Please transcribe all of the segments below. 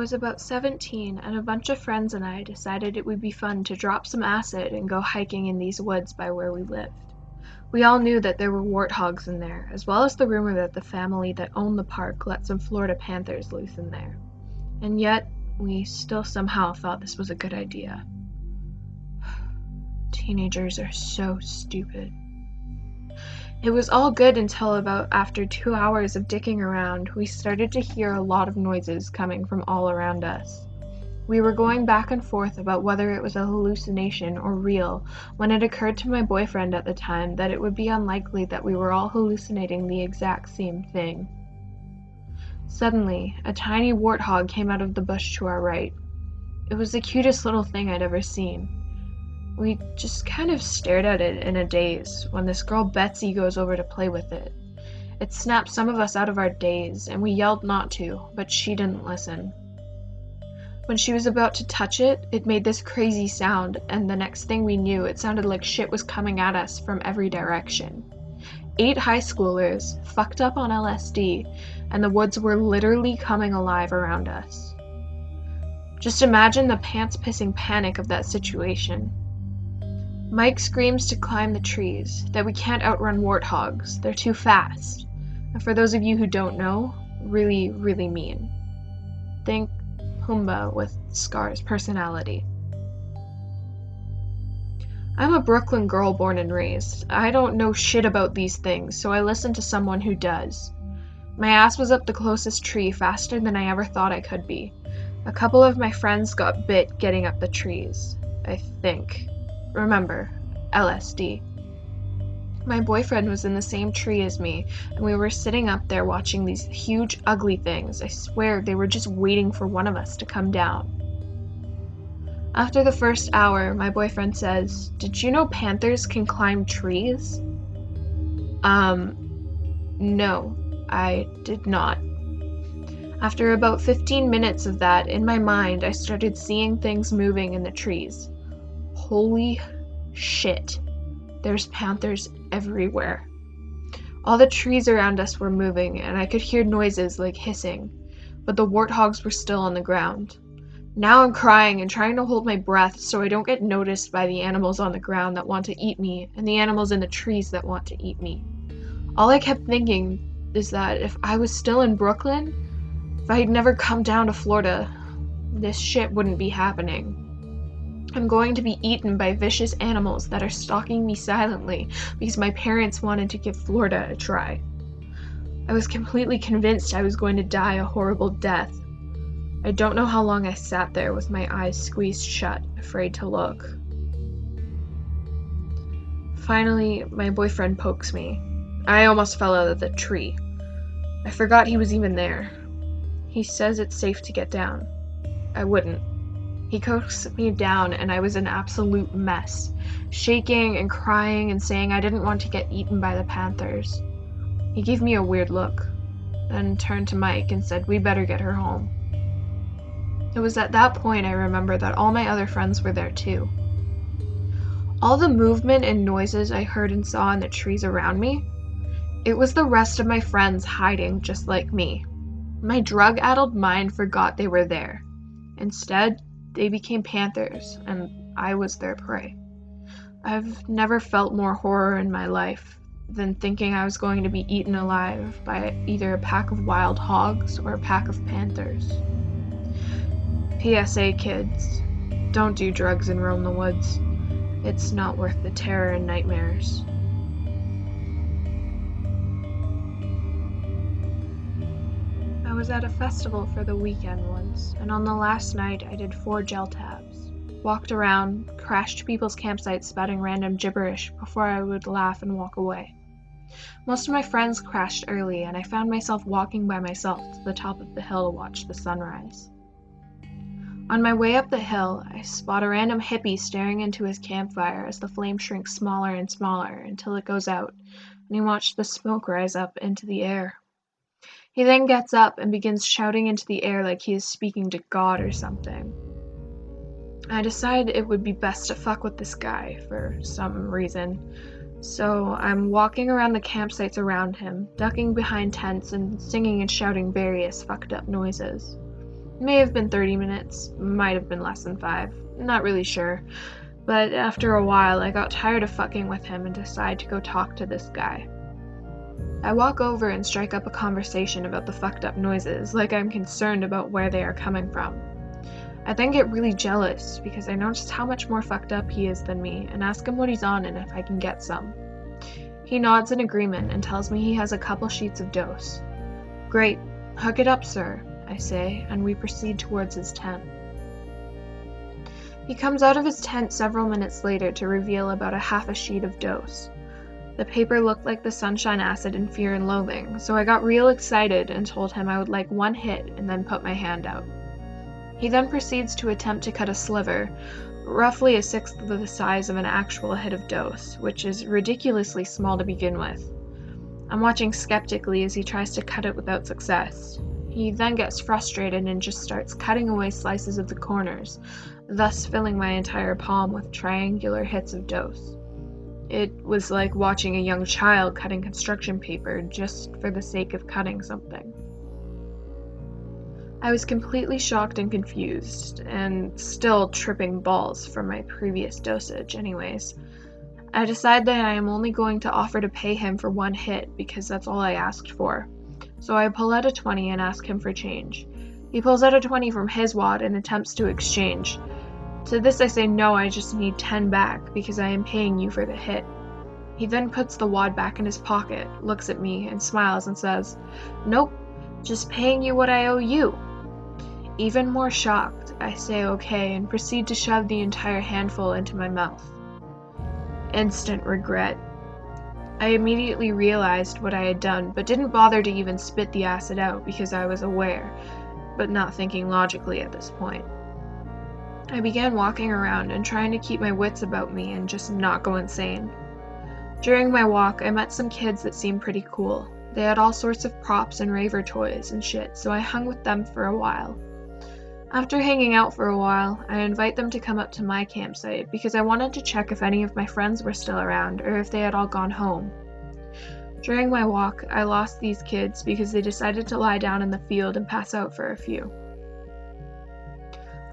was about 17, and a bunch of friends and I decided it would be fun to drop some acid and go hiking in these woods by where we lived. We all knew that there were warthogs in there, as well as the rumor that the family that owned the park let some Florida panthers loose in there. And yet, we still somehow thought this was a good idea. Teenagers are so stupid. It was all good until about after 2 hours of dicking around, we started to hear a lot of noises coming from all around us. We were going back and forth about whether it was a hallucination or real when it occurred to my boyfriend at the time that it would be unlikely that we were all hallucinating the exact same thing. Suddenly, a tiny warthog came out of the bush to our right. It was the cutest little thing I'd ever seen. We just kind of stared at it in a daze when this girl Betsy goes over to play with it. It snapped some of us out of our daze, and we yelled not to, but she didn't listen. When she was about to touch it, it made this crazy sound, and the next thing we knew, it sounded like shit was coming at us from every direction. 8 high schoolers, fucked up on LSD, and the woods were literally coming alive around us. Just imagine the pants-pissing panic of that situation. Mike screams to climb the trees, that we can't outrun warthogs, they're too fast. And for those of you who don't know, really, really mean. Think Pumbaa with Scar's personality. I'm a Brooklyn girl born and raised. I don't know shit about these things, so I listened to someone who does. My ass was up the closest tree faster than I ever thought I could be. A couple of my friends got bit getting up the trees, I think. Remember, LSD. My boyfriend was in the same tree as me, and we were sitting up there watching these huge, ugly things. I swear they were just waiting for one of us to come down. After the first hour, my boyfriend says, "Did you know panthers can climb trees?" No, I did not. After about 15 minutes of that, in my mind, I started seeing things moving in the trees. Holy shit. There's panthers everywhere. All the trees around us were moving, and I could hear noises like hissing, but the warthogs were still on the ground. Now I'm crying and trying to hold my breath so I don't get noticed by the animals on the ground that want to eat me and the animals in the trees that want to eat me. All I kept thinking is that if I was still in Brooklyn, if I had never come down to Florida, this shit wouldn't be happening. I'm going to be eaten by vicious animals that are stalking me silently because my parents wanted to give Florida a try. I was completely convinced I was going to die a horrible death. I don't know how long I sat there with my eyes squeezed shut, afraid to look. Finally, my boyfriend pokes me. I almost fell out of the tree. I forgot he was even there. He says it's safe to get down. I wouldn't. He coaxed me down and I was an absolute mess, shaking and crying and saying I didn't want to get eaten by the panthers. He gave me a weird look, then turned to Mike and said we better get her home. It was at that point I remember that all my other friends were there too. All the movement and noises I heard and saw in the trees around me, it was the rest of my friends hiding just like me. My drug-addled mind forgot they were there. Instead, they became panthers, and I was their prey. I've never felt more horror in my life than thinking I was going to be eaten alive by either a pack of wild hogs or a pack of panthers. PSA kids, don't do drugs and roam the woods. It's not worth the terror and nightmares. I was at a festival for the weekend once, and on the last night I did 4 gel tabs. Walked around, crashed people's campsites spouting random gibberish before I would laugh and walk away. Most of my friends crashed early, and I found myself walking by myself to the top of the hill to watch the sunrise. On my way up the hill, I spot a random hippie staring into his campfire as the flame shrinks smaller and smaller until it goes out, and he watched the smoke rise up into the air. He then gets up and begins shouting into the air like he is speaking to God or something. I decide it would be best to fuck with this guy for some reason, so I'm walking around the campsites around him, ducking behind tents and singing and shouting various fucked up noises. May have been 30 minutes, might have been less than 5, not really sure. But after a while, I got tired of fucking with him and decided to go talk to this guy. I walk over and strike up a conversation about the fucked up noises, like I'm concerned about where they are coming from. I then get really jealous because I notice how much more fucked up he is than me and ask him what he's on and if I can get some. He nods in agreement and tells me he has a couple sheets of dose. Great, hook it up, sir, I say, and we proceed towards his tent. He comes out of his tent several minutes later to reveal about a half a sheet of dose. The paper looked like the sunshine acid in Fear and Loathing, so I got real excited and told him I would like one hit and then put my hand out. He then proceeds to attempt to cut a sliver, roughly a sixth of the size of an actual hit of dose, which is ridiculously small to begin with. I'm watching skeptically as he tries to cut it without success. He then gets frustrated and just starts cutting away slices of the corners, thus filling my entire palm with triangular hits of dose. It was like watching a young child cutting construction paper just for the sake of cutting something. I was completely shocked and confused, and still tripping balls from my previous dosage anyways. I decide that I am only going to offer to pay him for one hit because that's all I asked for. So I pull out a 20 and ask him for change. He pulls out a 20 from his wad and attempts to exchange. To this I say no, I just need 10 back because I am paying you for the hit. He then puts the wad back in his pocket, looks at me, and smiles and says, "Nope, just paying you what I owe you." Even more shocked, I say okay and proceed to shove the entire handful into my mouth. Instant regret. I immediately realized what I had done, but didn't bother to even spit the acid out because I was aware, but not thinking logically at this point. I began walking around and trying to keep my wits about me and just not go insane. During my walk, I met some kids that seemed pretty cool. They had all sorts of props and raver toys and shit, so I hung with them for a while. After hanging out for a while, I invite them to come up to my campsite because I wanted to check if any of my friends were still around or if they had all gone home. During my walk, I lost these kids because they decided to lie down in the field and pass out for a few.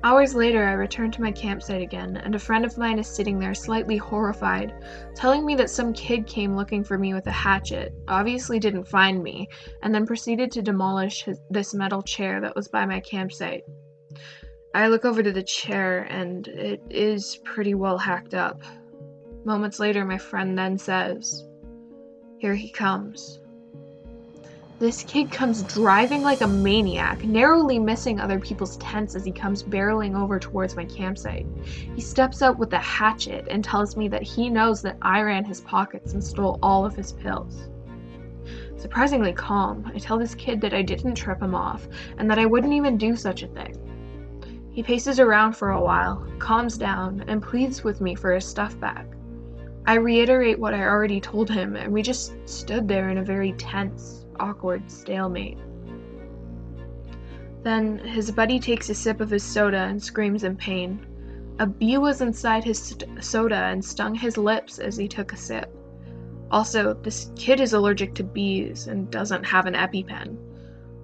Hours later, I return to my campsite again, and a friend of mine is sitting there slightly horrified, telling me that some kid came looking for me with a hatchet, obviously didn't find me, and then proceeded to demolish this metal chair that was by my campsite. I look over to the chair, and it is pretty well hacked up. Moments later, my friend then says, "Here he comes." This kid comes driving like a maniac, narrowly missing other people's tents as he comes barreling over towards my campsite. He steps out with a hatchet and tells me that he knows that I ran his pockets and stole all of his pills. Surprisingly calm, I tell this kid that I didn't trip him off, and that I wouldn't even do such a thing. He paces around for a while, calms down, and pleads with me for his stuff back. I reiterate what I already told him, and we just stood there in a very tense, awkward stalemate. Then his buddy takes a sip of his soda and screams in pain. A bee was inside his soda and stung his lips as he took a sip. Also, this kid is allergic to bees and doesn't have an EpiPen.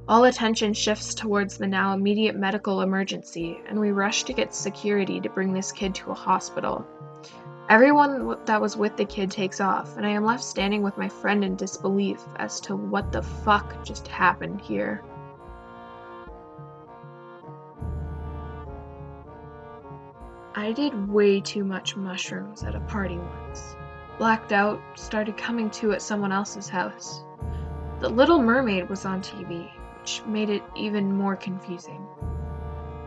All attention shifts towards the now immediate medical emergency, and we rush to get security to bring this kid to a hospital. Everyone that was with the kid takes off, and I am left standing with my friend in disbelief as to what the fuck just happened here. I did way too much mushrooms at a party once. Blacked out, started coming to at someone else's house. The Little Mermaid was on TV, which made it even more confusing.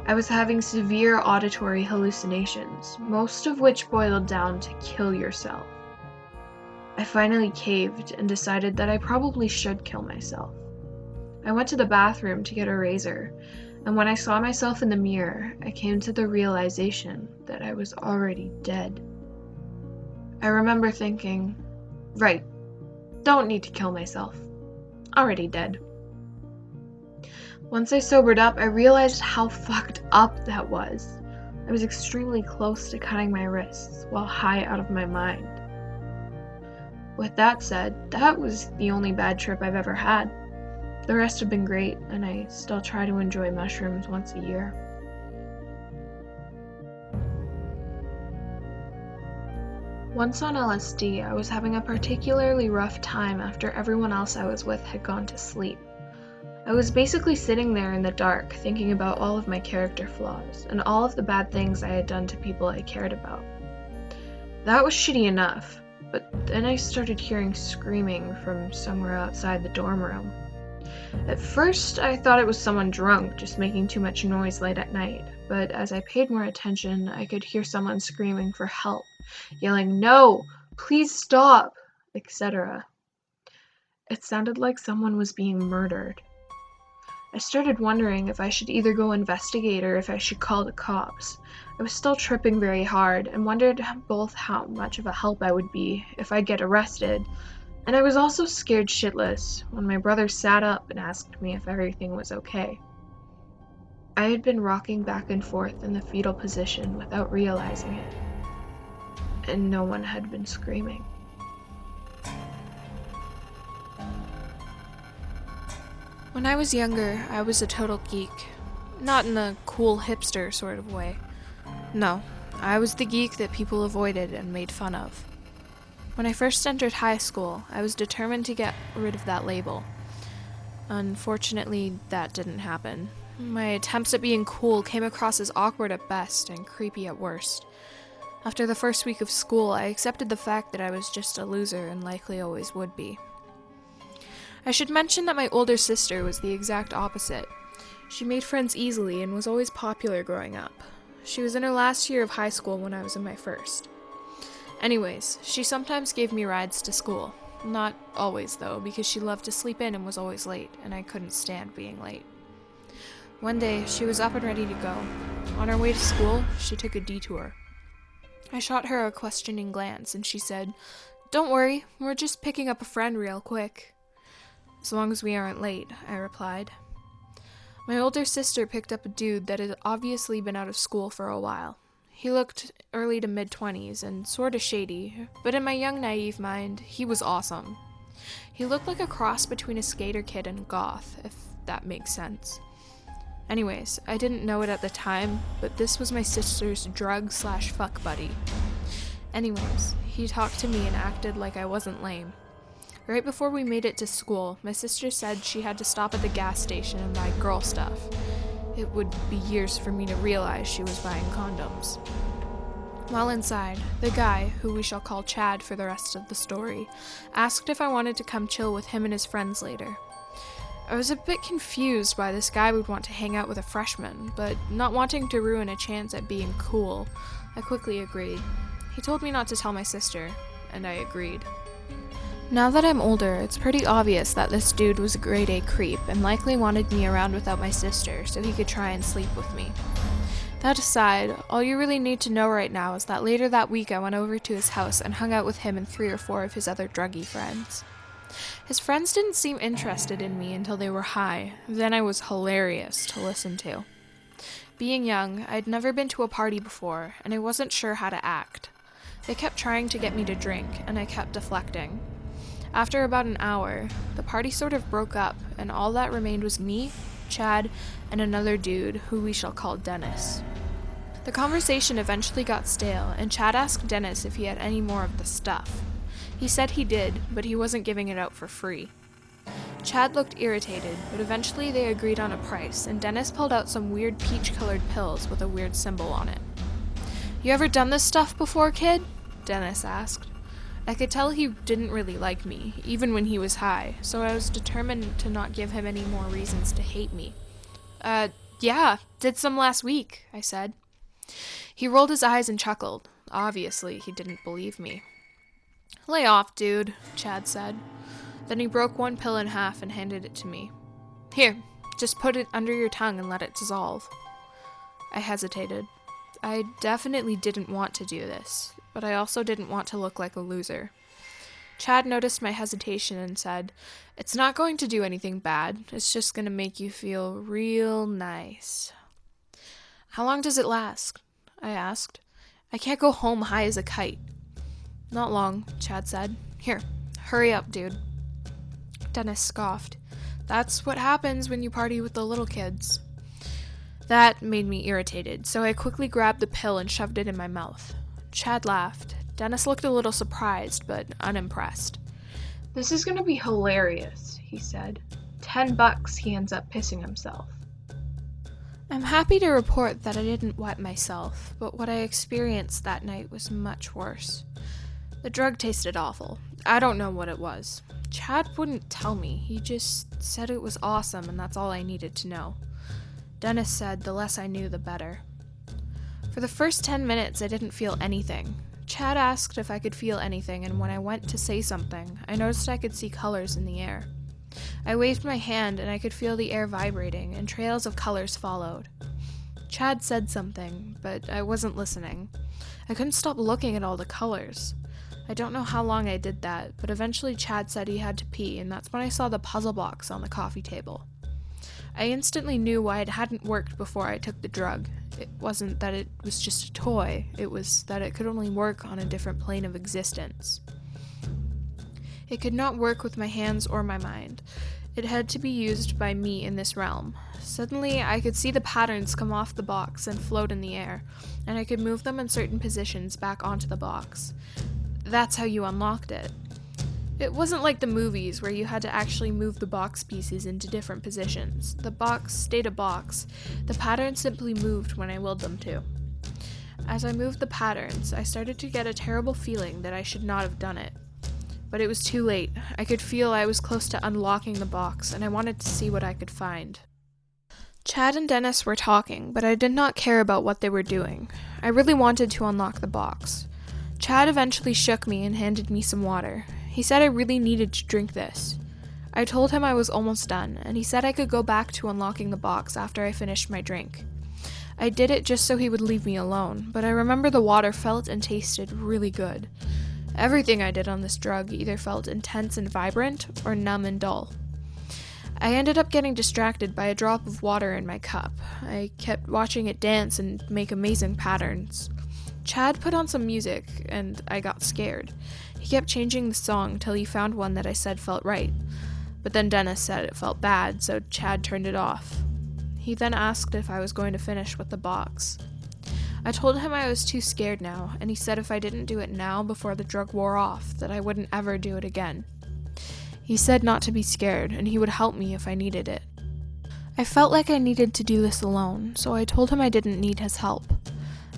I was having severe auditory hallucinations, most of which boiled down to kill yourself. I finally caved and decided that I probably should kill myself. I went to the bathroom to get a razor, and when I saw myself in the mirror, I came to the realization that I was already dead. I remember thinking, right, don't need to kill myself. Already dead. Once I sobered up, I realized how fucked up that was. I was extremely close to cutting my wrists while high out of my mind. With that said, that was the only bad trip I've ever had. The rest have been great, and I still try to enjoy mushrooms once a year. Once on LSD, I was having a particularly rough time after everyone else I was with had gone to sleep. I was basically sitting there in the dark, thinking about all of my character flaws, and all of the bad things I had done to people I cared about. That was shitty enough, but then I started hearing screaming from somewhere outside the dorm room. At first, I thought it was someone drunk, just making too much noise late at night, but as I paid more attention, I could hear someone screaming for help, yelling, "No! Please stop!" etc. It sounded like someone was being murdered. I started wondering if I should either go investigate or if I should call the cops. I was still tripping very hard and wondered both how much of a help I would be if I get arrested, and I was also scared shitless when my brother sat up and asked me if everything was okay. I had been rocking back and forth in the fetal position without realizing it, and no one had been screaming. When I was younger, I was a total geek. Not in a cool hipster sort of way. No, I was the geek that people avoided and made fun of. When I first entered high school, I was determined to get rid of that label. Unfortunately, that didn't happen. My attempts at being cool came across as awkward at best and creepy at worst. After the first week of school, I accepted the fact that I was just a loser and likely always would be. I should mention that my older sister was the exact opposite. She made friends easily and was always popular growing up. She was in her last year of high school when I was in my first. Anyways, she sometimes gave me rides to school. Not always, though, because she loved to sleep in and was always late, and I couldn't stand being late. One day, she was up and ready to go. On our way to school, she took a detour. I shot her a questioning glance, and she said, "Don't worry, we're just picking up a friend real quick." "As long as we aren't late," I replied. My older sister picked up a dude that had obviously been out of school for a while. He looked early to mid-20s and sorta shady, but in my young naive mind, he was awesome. He looked like a cross between a skater kid and a goth, if that makes sense. Anyways, I didn't know it at the time, but this was my sister's drug/fuck buddy. Anyways, he talked to me and acted like I wasn't lame. Right before we made it to school, my sister said she had to stop at the gas station and buy girl stuff. It would be years for me to realize she was buying condoms. While inside, the guy, who we shall call Chad for the rest of the story, asked if I wanted to come chill with him and his friends later. I was a bit confused why this guy would want to hang out with a freshman, but not wanting to ruin a chance at being cool, I quickly agreed. He told me not to tell my sister, and I agreed. Now that I'm older, it's pretty obvious that this dude was a grade A creep and likely wanted me around without my sister so he could try and sleep with me. That aside, all you really need to know right now is that later that week I went over to his house and hung out with him and 3 or 4 of his other druggy friends. His friends didn't seem interested in me until they were high, then I was hilarious to listen to. Being young, I'd never been to a party before, and I wasn't sure how to act. They kept trying to get me to drink, and I kept deflecting. After about an hour, the party sort of broke up, and all that remained was me, Chad, and another dude who we shall call Dennis. The conversation eventually got stale, and Chad asked Dennis if he had any more of the stuff. He said he did, but he wasn't giving it out for free. Chad looked irritated, but eventually they agreed on a price, and Dennis pulled out some weird peach-colored pills with a weird symbol on it. "You ever done this stuff before, kid?" Dennis asked. I could tell he didn't really like me, even when he was high, so I was determined to not give him any more reasons to hate me. Yeah, did some last week," I said. He rolled his eyes and chuckled. Obviously, he didn't believe me. "Lay off, dude," Chad said. Then he broke one pill in half and handed it to me. "Here, just put it under your tongue and let it dissolve." I hesitated. I definitely didn't want to do this, but I also didn't want to look like a loser. Chad noticed my hesitation and said, "It's not going to do anything bad. It's just going to make you feel real nice." "How long does it last?" I asked. "I can't go home high as a kite." "Not long," Chad said. "Here, hurry up, dude." Dennis scoffed. That's what happens when you party with the little kids. That made me irritated, so I quickly grabbed the pill and shoved it in my mouth. Chad laughed. Dennis looked a little surprised, but unimpressed. "This is gonna be hilarious," he said. $10 he ends up pissing himself. I'm happy to report that I didn't wet myself, but what I experienced that night was much worse. The drug tasted awful. I don't know what it was. Chad wouldn't tell me. He just said it was awesome, and that's all I needed to know. Dennis said the less I knew, the better. For the first 10 minutes, I didn't feel anything. Chad asked if I could feel anything, and when I went to say something, I noticed I could see colors in the air. I waved my hand, and I could feel the air vibrating, and trails of colors followed. Chad said something, but I wasn't listening. I couldn't stop looking at all the colors. I don't know how long I did that, but eventually Chad said he had to pee, and that's when I saw the puzzle box on the coffee table. I instantly knew why it hadn't worked before I took the drug. It wasn't that it was just a toy, it was that it could only work on a different plane of existence. It could not work with my hands or my mind. It had to be used by me in this realm. Suddenly, I could see the patterns come off the box and float in the air, and I could move them in certain positions back onto the box. That's how you unlocked it. It wasn't like the movies where you had to actually move the box pieces into different positions. The box stayed a box. The patterns simply moved when I willed them to. As I moved the patterns, I started to get a terrible feeling that I should not have done it. But it was too late. I could feel I was close to unlocking the box, and I wanted to see what I could find. Chad and Dennis were talking, but I did not care about what they were doing. I really wanted to unlock the box. Chad eventually shook me and handed me some water. He said I really needed to drink this. I told him I was almost done, and he said I could go back to unlocking the box after I finished my drink. I did it just so he would leave me alone, but I remember the water felt and tasted really good. Everything I did on this drug either felt intense and vibrant, or numb and dull. I ended up getting distracted by a drop of water in my cup. I kept watching it dance and make amazing patterns. Chad put on some music, and I got scared. He kept changing the song till he found one that I said felt right. But then Dennis said it felt bad, so Chad turned it off. He then asked if I was going to finish with the box. I told him I was too scared now, and he said if I didn't do it now before the drug wore off, that I wouldn't ever do it again. He said not to be scared, and he would help me if I needed it. I felt like I needed to do this alone, so I told him I didn't need his help.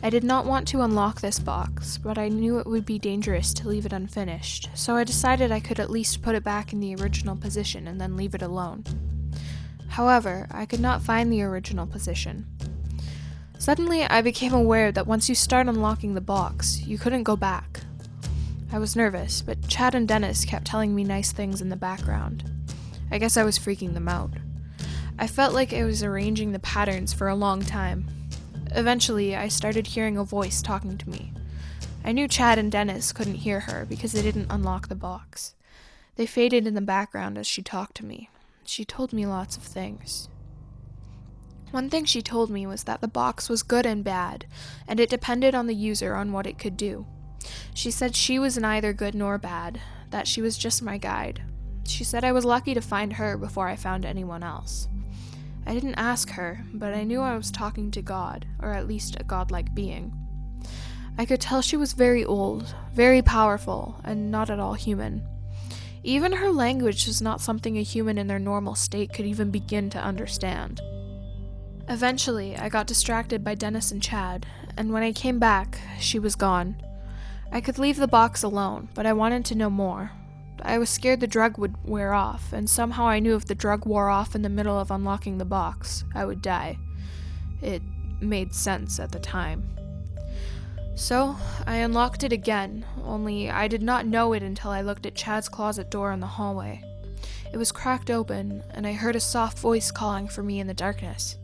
I did not want to unlock this box, but I knew it would be dangerous to leave it unfinished, so I decided I could at least put it back in the original position and then leave it alone. However, I could not find the original position. Suddenly, I became aware that once you start unlocking the box, you couldn't go back. I was nervous, but Chad and Dennis kept telling me nice things in the background. I guess I was freaking them out. I felt like I was arranging the patterns for a long time. Eventually, I started hearing a voice talking to me. I knew Chad and Dennis couldn't hear her because they didn't unlock the box. They faded in the background as she talked to me. She told me lots of things. One thing she told me was that the box was good and bad, and it depended on the user on what it could do. She said she was neither good nor bad, that she was just my guide. She said I was lucky to find her before I found anyone else. I didn't ask her, but I knew I was talking to God, or at least a godlike being. I could tell she was very old, very powerful, and not at all human. Even her language was not something a human in their normal state could even begin to understand. Eventually, I got distracted by Dennis and Chad, and when I came back, she was gone. I could leave the box alone, but I wanted to know more. I was scared the drug would wear off, and somehow I knew if the drug wore off in the middle of unlocking the box, I would die. It made sense at the time. So, I unlocked it again, only I did not know it until I looked at Chad's closet door in the hallway. It was cracked open, and I heard a soft voice calling for me in the darkness.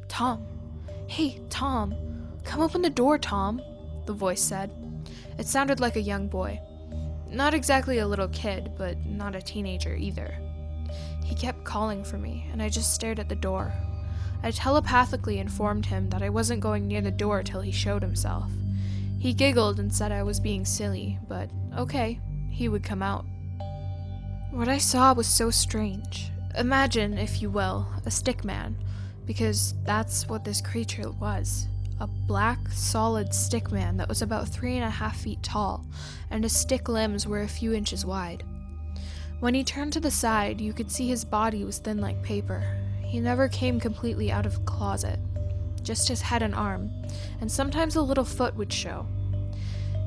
"Tom. Hey, Tom. Come open the door, Tom," the voice said. It sounded like a young boy. Not exactly a little kid, but not a teenager either. He kept calling for me, and I just stared at the door. I telepathically informed him that I wasn't going near the door till he showed himself. He giggled and said I was being silly, but okay, he would come out. What I saw was so strange. Imagine, if you will, a stick man, because that's what this creature was. A black, solid stick man that was about 3.5 feet tall, and his stick limbs were a few inches wide. When he turned to the side, you could see his body was thin like paper. He never came completely out of the closet, just his head and arm, and sometimes a little foot would show.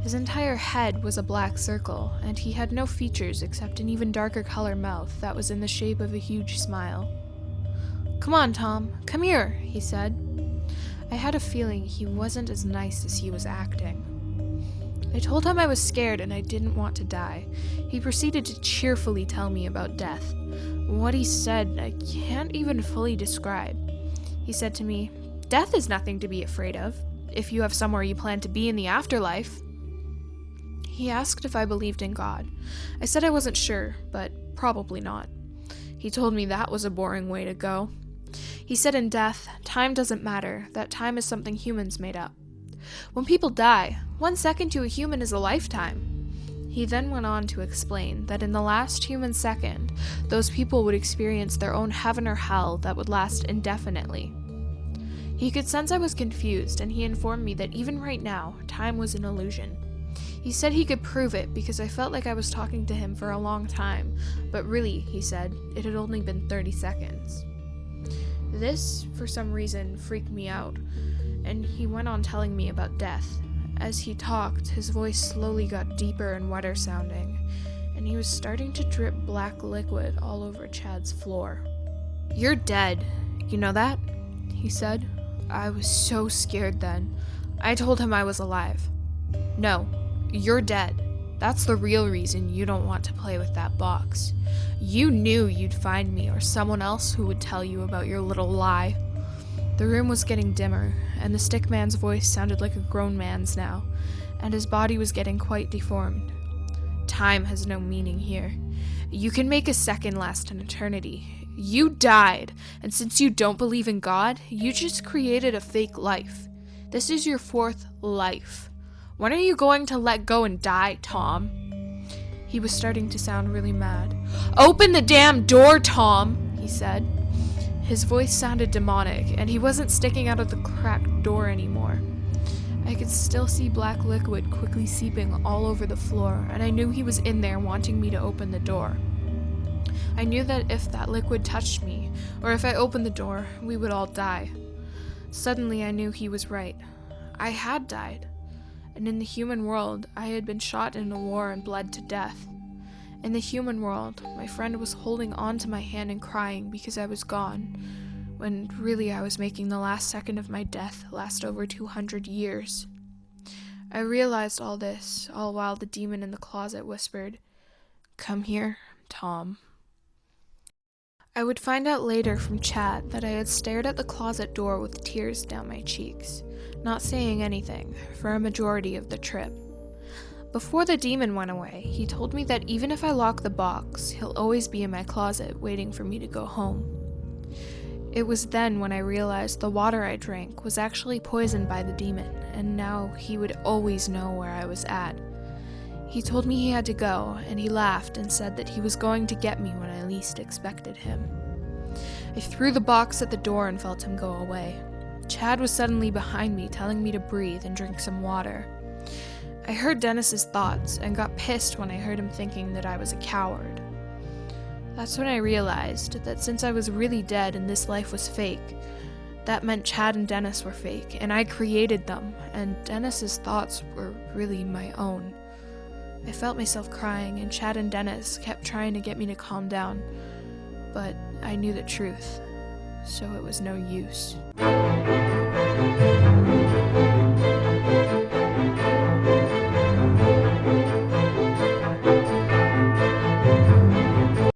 His entire head was a black circle, and he had no features except an even darker color mouth that was in the shape of a huge smile. "Come on, Tom, come here," he said. I had a feeling he wasn't as nice as he was acting. I told him I was scared and I didn't want to die. He proceeded to cheerfully tell me about death. What he said, I can't even fully describe. He said to me, "Death is nothing to be afraid of, if you have somewhere you plan to be in the afterlife." He asked if I believed in God. I said I wasn't sure, but probably not. He told me that was a boring way to go. He said in death, time doesn't matter, that time is something humans made up. When people die, 1 second to a human is a lifetime. He then went on to explain that in the last human second, those people would experience their own heaven or hell that would last indefinitely. He could sense I was confused, and he informed me that even right now, time was an illusion. He said he could prove it because I felt like I was talking to him for a long time, but really, he said, it had only been 30 seconds. This, for some reason, freaked me out, and he went on telling me about death. As he talked, his voice slowly got deeper and wetter sounding, and he was starting to drip black liquid all over Chad's floor. "You're dead, you know that?" he said. I was so scared then. I told him I was alive. "No, you're dead. That's the real reason you don't want to play with that box. You knew you'd find me or someone else who would tell you about your little lie." The room was getting dimmer, and the stick man's voice sounded like a grown man's now, and his body was getting quite deformed. "Time has no meaning here. You can make a second last an eternity. You died, and since you don't believe in God, you just created a fake life. This is your 4th life. When are you going to let go and die, Tom?" He was starting to sound really mad. "Open the damn door, Tom," he said. His voice sounded demonic, and he wasn't sticking out of the cracked door anymore. I could still see black liquid quickly seeping all over the floor, and I knew he was in there wanting me to open the door. I knew that if that liquid touched me, or if I opened the door, we would all die. Suddenly I knew he was right. I had died. And in the human world, I had been shot in a war and bled to death. In the human world, my friend was holding on to my hand and crying because I was gone, when really I was making the last second of my death last over 200 years. I realized all this, all while the demon in the closet whispered, "Come here, Tom." I would find out later from Chad that I had stared at the closet door with tears down my cheeks, not saying anything, for a majority of the trip. Before the demon went away, he told me that even if I lock the box, he'll always be in my closet waiting for me to go home. It was then when I realized the water I drank was actually poisoned by the demon, and now he would always know where I was at. He told me he had to go, and he laughed and said that he was going to get me when I least expected him. I threw the box at the door and felt him go away. Chad was suddenly behind me, telling me to breathe and drink some water. I heard Dennis's thoughts and got pissed when I heard him thinking that I was a coward. That's when I realized that since I was really dead and this life was fake, that meant Chad and Dennis were fake, and I created them, and Dennis's thoughts were really my own. I felt myself crying, and Chad and Dennis kept trying to get me to calm down, but I knew the truth, so it was no use.